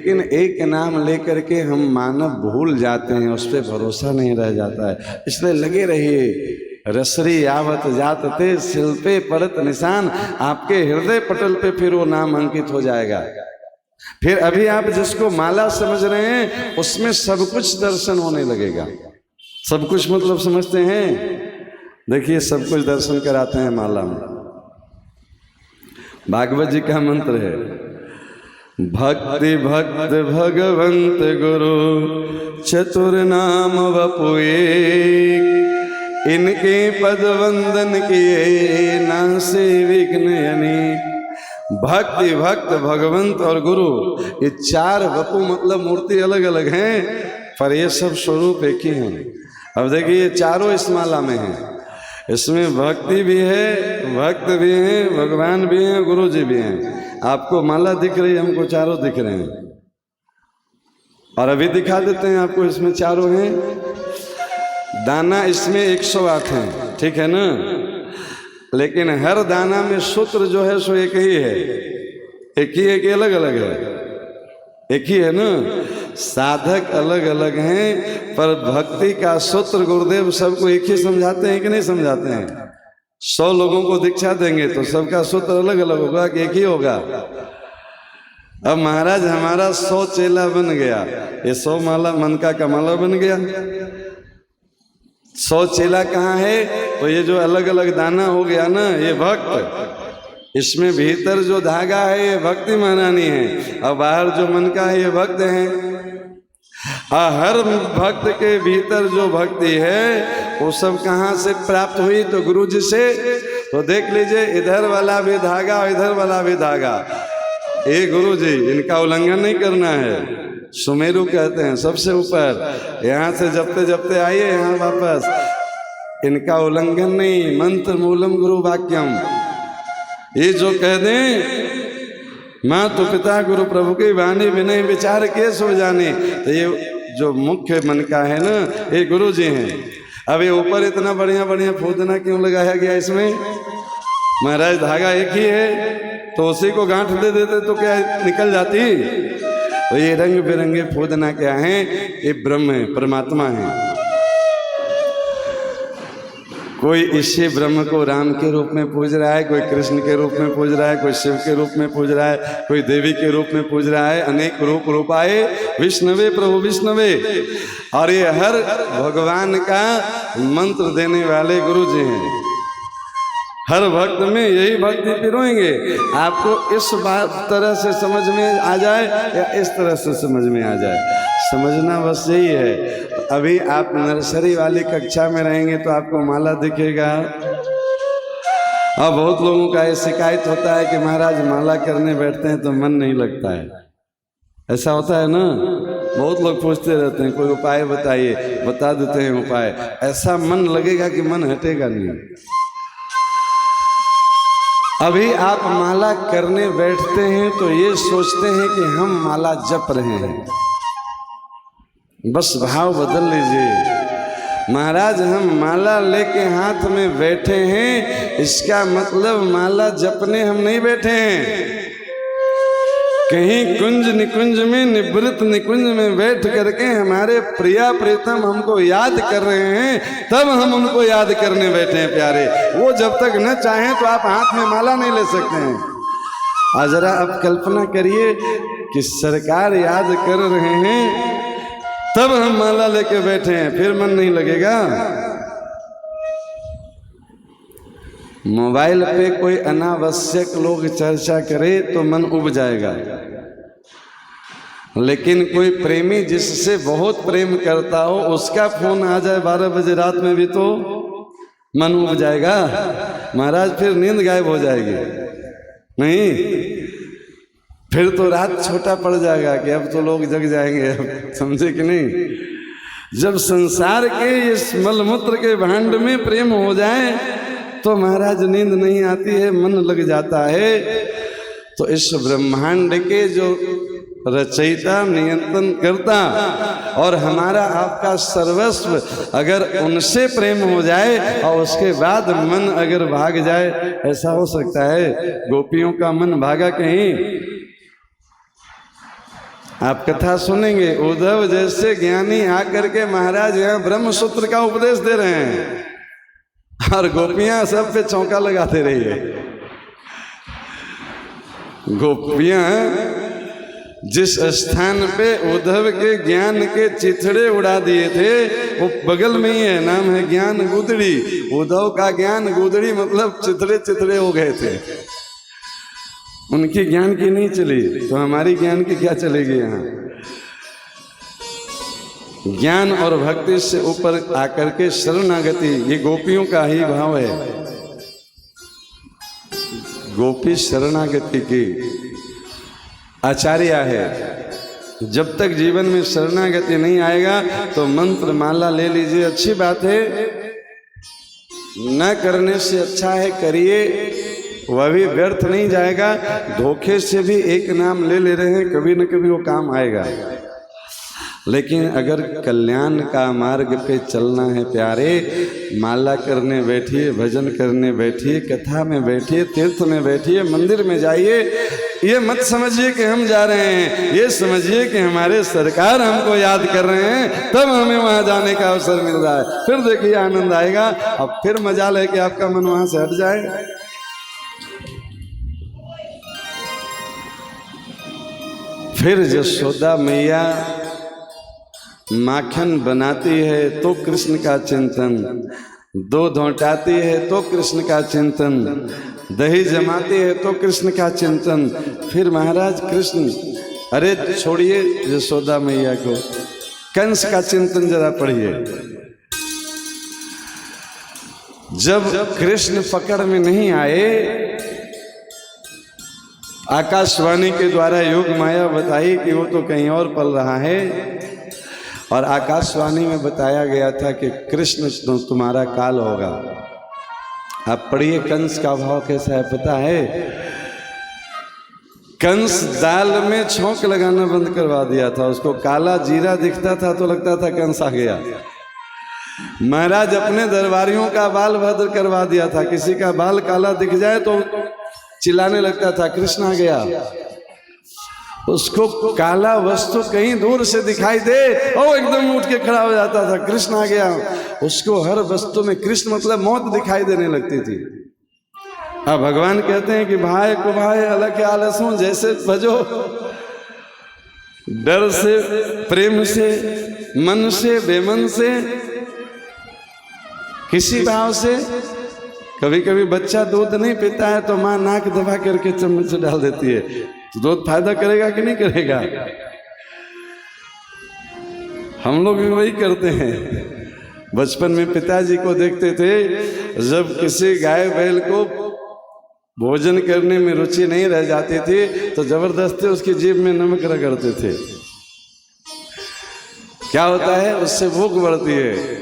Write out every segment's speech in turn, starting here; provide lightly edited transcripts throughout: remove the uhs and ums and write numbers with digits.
लेकिन एक नाम लेकर के हम मानव भूल जाते हैं, उस पर भरोसा नहीं रह जाता है। इसलिए लगे रहिए, रसरी आवत जात ते शिल्पे परत निशान, आपके हृदय पटल पे फिर वो नाम अंकित हो जाएगा। फिर अभी आप जिसको माला समझ रहे हैं उसमें सब कुछ दर्शन होने लगेगा। सब कुछ मतलब समझते हैं? देखिए, सब कुछ दर्शन कराते हैं माला में। भागवत जी का मंत्र है, भक्ति भक्त भगवंत गुरु चतुर नाम वपुए, इनके पद वंदन किए नासे विघ्न अनेक। भक्ति भक्त भगवंत और गुरु, ये चार वपु मतलब मूर्ति अलग अलग हैं, पर ये सब स्वरूप एक ही हैं। अब देखिए, ये चारों इस माला में हैं। इसमें भक्ति भी है, भक्त भी हैं, भगवान भी हैं, गुरु जी भी हैं। आपको माला दिख रही है, हमको चारों दिख रहे हैं। और अभी दिखा देते हैं आपको, इसमें चारों हैं। दाना इसमें 108 हैं, ठीक है ना? लेकिन हर दाना में सूत्र जो है सो एक ही है। एक ही है कि अलग अलग है? एक ही है ना? साधक अलग अलग हैं, पर भक्ति का सूत्र गुरुदेव सबको एक ही समझाते हैं कि नहीं समझाते हैं? 100 लोगों को दीक्षा देंगे तो सबका सूत्र अलग अलग होगा कि एक ही होगा? अब महाराज हमारा 100 चेला बन गया, ये 100 माला मनका का माला बन गया। 100 चेला कहाँ है? तो ये जो अलग अलग दाना हो गया ना, ये भक्त। इसमें भीतर जो धागा है ये भक्ति महारानी है, और बाहर जो मन का है ये भक्त है। हर भक्त के भीतर जो भक्ति है वो सब कहाँ से प्राप्त हुई? तो गुरु जी से। तो देख लीजिए, इधर वाला भी धागा और इधर वाला भी धागा, ये गुरु जी, इनका उल्लंघन नहीं करना है। सुमेरु कहते हैं सबसे ऊपर, यहाँ से जपते जपते आइए यहाँ वापस, इनका उल्लंघन नहीं। मंत्र मूलम गुरु वाक्यम, ये जो कह दें माँ तो पिता गुरु प्रभु की वाणी विनय विचार के सो जाने, तो ये जो मुख्य मन का है ना, ये गुरु जी हैं। अब ये ऊपर इतना बढ़िया बढ़िया फूदना क्यों लगाया गया इसमें? महाराज धागा एक ही है, तो उसी को गांठ दे देते तो क्या निकल जाती? तो ये रंग बिरंगे फूदना क्या है? ये ब्रह्म है, परमात्मा है। कोई इसी ब्रह्म को राम के रूप में पूज रहा है, कोई कृष्ण के रूप में पूज रहा है, कोई शिव के रूप में पूज रहा है, कोई देवी के रूप में पूज रहा है। अनेक रूप रूपाए विष्णवे प्रभु विष्णवे। और ये हर भगवान का मंत्र देने वाले गुरु जी हैं। हर भक्त में यही भक्ति पिरोएंगे। आपको इस बात तरह से समझ में आ जाए या इस तरह से समझ में आ जाए, समझना बस यही है। अभी आप नर्सरी वाली कक्षा में रहेंगे तो आपको माला दिखेगा। अब बहुत लोगों का ये शिकायत होता है कि महाराज माला करने बैठते हैं तो मन नहीं लगता है। ऐसा होता है ना? बहुत लोग पूछते रहते हैं, कोई उपाय बताइए, बता देते हैं उपाय। ऐसा मन लगेगा कि मन हटेगा नहीं। अभी आप माला करने बैठते हैं तो ये सोचते हैं कि हम माला जप रहे हैं, बस भाव बदल लीजिए। महाराज हम माला लेके हाथ में बैठे हैं, इसका मतलब माला जपने हम नहीं बैठे हैं। कहीं कुंज निकुंज में, निवृत्त निकुंज में बैठ करके हमारे प्रिया प्रीतम हमको याद कर रहे हैं, तब हम उनको याद करने बैठे हैं प्यारे। वो जब तक न चाहें तो आप हाथ में माला नहीं ले सकते हैं। और जरा आप कल्पना करिए कि सरकार याद कर रहे हैं, तब हम माला लेके बैठे हैं, फिर मन नहीं लगेगा। मोबाइल पे कोई अनावश्यक लोग चर्चा करे तो मन उब जाएगा, लेकिन कोई प्रेमी जिससे बहुत प्रेम करता हो उसका फोन आ जाए 12 बजे रात में भी तो मन उब जाएगा। महाराज फिर नींद गायब हो जाएगी। नहीं, फिर तो रात छोटा पड़ जाएगा कि अब तो लोग जग जाएंगे। अब समझे कि नहीं? जब संसार के इस मलमूत्र के भांड में प्रेम हो जाए तो महाराज नींद नहीं आती है, मन लग जाता है। तो इस ब्रह्मांड के जो रचयिता, नियंत्रण करता और हमारा आपका सर्वस्व, अगर उनसे प्रेम हो जाए और उसके बाद मन अगर भाग जाए, ऐसा हो सकता है? गोपियों का मन भागा कहीं? आप कथा सुनेंगे, उद्धव जैसे ज्ञानी आकर के महाराज यहाँ ब्रह्म सूत्र का उपदेश दे रहे हैं और गोपियां सब पे चौंका लगाते रही है। गोपियां जिस स्थान पे उद्धव के ज्ञान के चिथड़े उड़ा दिए थे वो बगल में ही है, नाम है ज्ञान गुदड़ी। उद्धव का ज्ञान गुदड़ी मतलब चिथड़े चिथड़े हो गए थे। उनकी ज्ञान की नहीं चली तो हमारी ज्ञान की क्या चलेगी। यहाँ ज्ञान और भक्ति से ऊपर आकर के शरणागति, ये गोपियों का ही भाव है। गोपी शरणागति की आचार्य है। जब तक जीवन में शरणागति नहीं आएगा तो मंत्र माला ले लीजिए, अच्छी बात है, न करने से अच्छा है करिए, वह भी व्यर्थ नहीं जाएगा। धोखे से भी एक नाम ले रहे हैं, कभी न कभी वो काम आएगा। लेकिन अगर कल्याण का मार्ग पे चलना है प्यारे, माला करने बैठिए, भजन करने बैठिए, कथा में बैठिए, तीर्थ में बैठिए, मंदिर में जाइए। ये मत समझिए कि हम जा रहे हैं, ये समझिए कि हमारे सरकार हमको याद कर रहे हैं, तब हमें वहां जाने का अवसर मिल रहा है। फिर देखिए आनंद आएगा, अब फिर मजा लेके आपका मन वहां से हट जाएगा। फिर यशोदा मैया माखन बनाती है तो कृष्ण का चिंतन, दूध औटाती है तो कृष्ण का चिंतन, दही जमाती है तो कृष्ण का चिंतन। फिर महाराज कृष्ण, अरे छोड़िए यशोदा मैया को, कंस का चिंतन जरा पढ़िए। जब कृष्ण पकड़ में नहीं आए, आकाशवाणी के द्वारा योग माया बताई कि वो तो कहीं और पल रहा है, और आकाशवाणी में बताया गया था कि कृष्ण तुम्हारा काल होगा। आप पढ़िए कंस का भाव कैसा है पता है। कंस दाल में छौंक लगाना बंद करवा दिया था, उसको काला जीरा दिखता था तो लगता था कंस आ गया। महाराज अपने दरबारियों का बाल भद्र करवा दिया था, किसी का बाल काला दिख जाए तो चिल्लाने लगता था कृष्ण आ गया। उसको काला वस्तु कहीं दूर से दिखाई दे और एकदम उठ के खड़ा हो जाता था, कृष्ण आ गया। उसको हर वस्तु में कृष्ण मतलब मौत दिखाई देने लगती थी। अब भगवान कहते हैं कि भाई को भाई अलग आलसों जैसे भजो, डर से, प्रेम से, मन से, बेमन से, किसी भाव से। कभी कभी बच्चा दूध नहीं पीता है तो माँ नाक दबा करके चम्मच डाल देती है, तो दूध फायदा करेगा कि नहीं करेगा। हम लोग भी वही करते हैं। बचपन में पिताजी को देखते थे, जब किसी गाय बैल को भोजन करने में रुचि नहीं रह जाती थी तो जबरदस्ती उसकी जीभ में नमक रगड़ते थे। क्या होता है, उससे भूख बढ़ती है।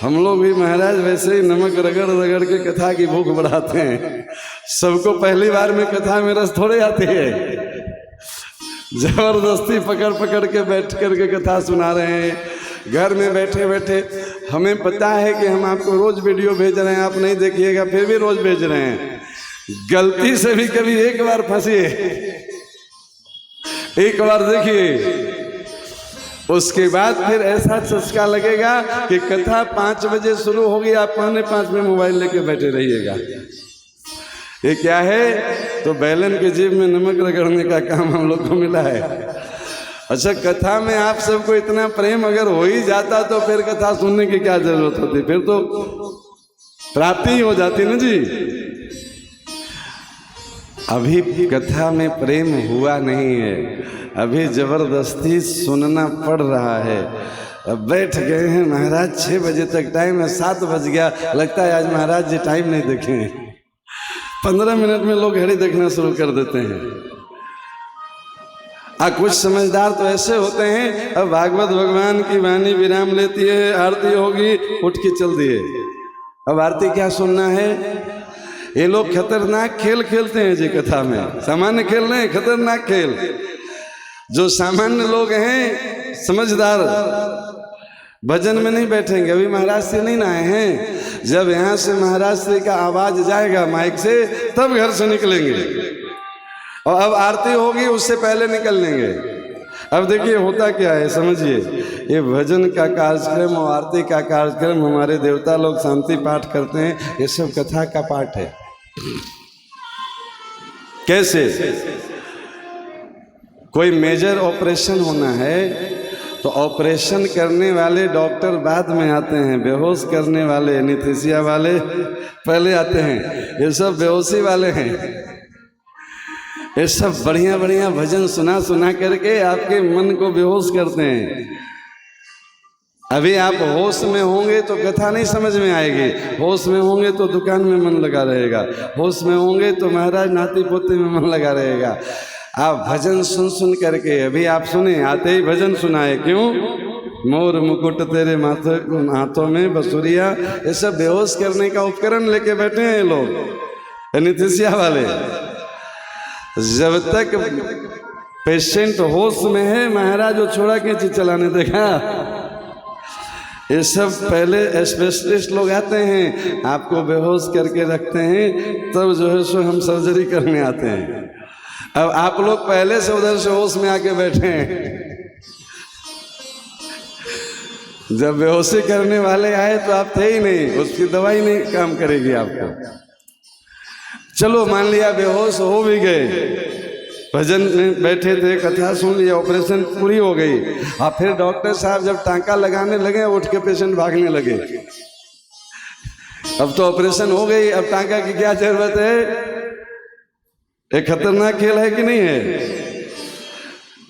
हम लोग भी महाराज वैसे ही नमक रगड़ रगड़ के कथा की भूख बढ़ाते हैं। सबको पहली बार में कथा में रस थोड़े आती है, जबरदस्ती पकड़ पकड़ के बैठ करके कथा सुना रहे हैं। घर में बैठे बैठे हमें पता है कि हम आपको रोज वीडियो भेज रहे हैं, आप नहीं देखिएगा, फिर भी रोज भेज रहे हैं। गलती से भी कभी एक बार फंसिए, एक बार देखिए, उसके बाद फिर ऐसा चस्का लगेगा कि कथा 5 बजे शुरू होगी, आप 4:45 में मोबाइल लेके बैठे रहिएगा। ये क्या है, तो बैलन के जेब में नमक रगड़ने का काम हम लोग को मिला है। अच्छा, कथा में आप सबको इतना प्रेम अगर हो ही जाता तो फिर कथा सुनने की क्या जरूरत होती, फिर तो प्राप्ति ही हो जाती ना जी। अभी कथा में प्रेम हुआ नहीं है, अभी जबरदस्ती सुनना पड़ रहा है। अब बैठ गए हैं महाराज, 6 बजे तक टाइम है, 7 बज गया, लगता है आज महाराज जी टाइम नहीं देखे। 15 मिनट में लोग घड़ी देखना शुरू कर देते हैं। कुछ समझदार तो ऐसे होते हैं, अब भागवत भगवान की वाणी विराम लेती है, आरती होगी, उठ के चल दिए। अब आरती क्या सुनना है। ये लोग खतरनाक खेल खेलते हैं जी कथा में, सामान्य खेल नहीं, खतरनाक खेल। जो सामान्य लोग हैं समझदार, भजन में नहीं बैठेंगे। अभी महाराज से नहीं ना आए हैं, जब यहाँ से महाराज से का आवाज जाएगा माइक से तब घर से निकलेंगे, और अब आरती होगी उससे पहले निकल लेंगे। अब देखिए होता क्या है, समझिए, ये भजन का कार्यक्रम और आरती का कार्यक्रम, हमारे देवता लोग शांति पाठ करते हैं, ये सब कथा का पाठ है। कैसे? कोई मेजर ऑपरेशन होना है तो ऑपरेशन करने वाले डॉक्टर बाद में आते हैं, बेहोश करने वाले एनेस्थीसिया वाले पहले आते हैं। ये सब बेहोशी वाले हैं। ये सब बढ़िया बढ़िया भजन सुना सुना करके आपके मन को बेहोश करते हैं। अभी आप होश में होंगे तो कथा नहीं समझ में आएगी, होश में होंगे तो दुकान में मन लगा रहेगा, होश में होंगे तो महाराज नाती पोते में मन लगा रहेगा। आप भजन सुन सुन करके, अभी आप सुने, आते ही भजन सुनाए, क्यों? मोर मुकुट तेरे माथे हाथों में बसुरिया, ये सब बेहोश करने का उपकरण लेके बैठे हैं लोग, एनेस्थीसिया वाले। जब तक पेशेंट होश में है, महाराज वो छोड़ा कैंची चलाने, देखा? ये सब पहले स्पेशलिस्ट लोग आते हैं, आपको बेहोश करके रखते हैं, तब जो है सो हम सर्जरी करने आते हैं। अब आप लोग पहले से उधर से होश में आके बैठे हैं। जब बेहोशी करने वाले आए तो आप थे ही नहीं, उसकी दवाई नहीं काम करेगी आपको। चलो मान लिया बेहोश हो भी गए, भजन में बैठे थे, कथा सुन लिया, ऑपरेशन पूरी हो गई, और फिर डॉक्टर साहब जब टांका लगाने लगे, उठ के पेशेंट भागने लगे। अब तो ऑपरेशन हो गई, अब टांका की क्या जरूरत है? एक खतरनाक खेल है कि नहीं है?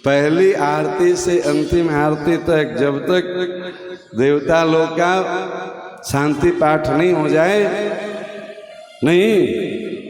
पहली आरती से अंतिम आरती तक जब तक देवता लोग का शांति पाठ नहीं हो जाए, नहीं